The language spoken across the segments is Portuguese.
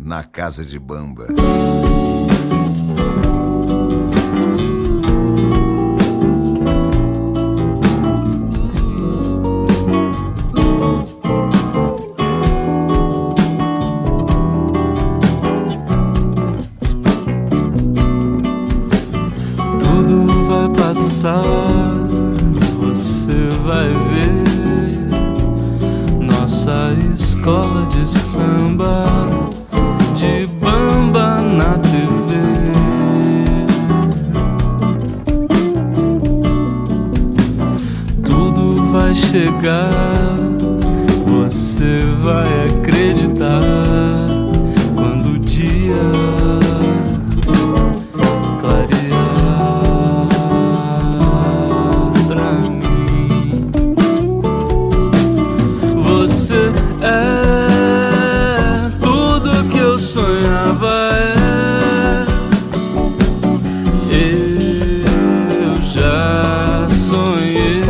na casa de Bamba. Tudo vai passar, você vai ver. Nossa escola de samba, de Bamba na TV. Tudo vai chegar, você vai acreditar quando o dia clarear pra mim. Você é tudo que eu sonhava, eu já sonhei.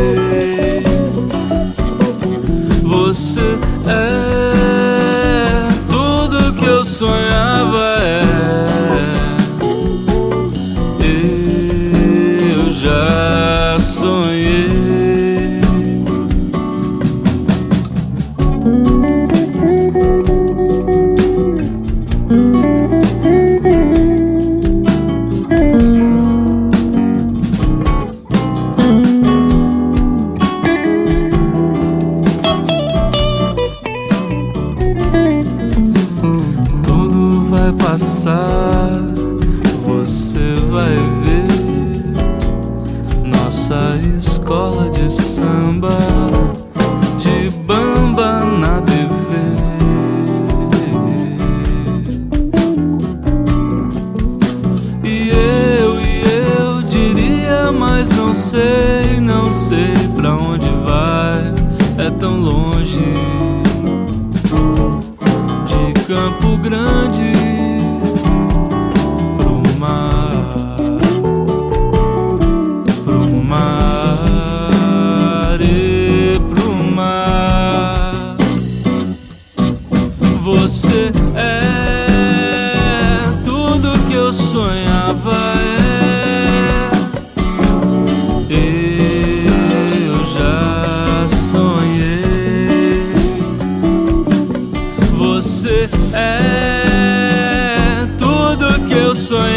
Você é tudo que eu sonhava, eu já sonhei. Tudo vai passar, você vai ver. Nossa escola de samba, de Bamba na TV. E eu diria, mas não sei pra onde vai. É tão longe de Campo Grande pro mar, e pro mar. Você é tudo que eu sonhava, eu já sonhei. Você é tudo que eu sonhava,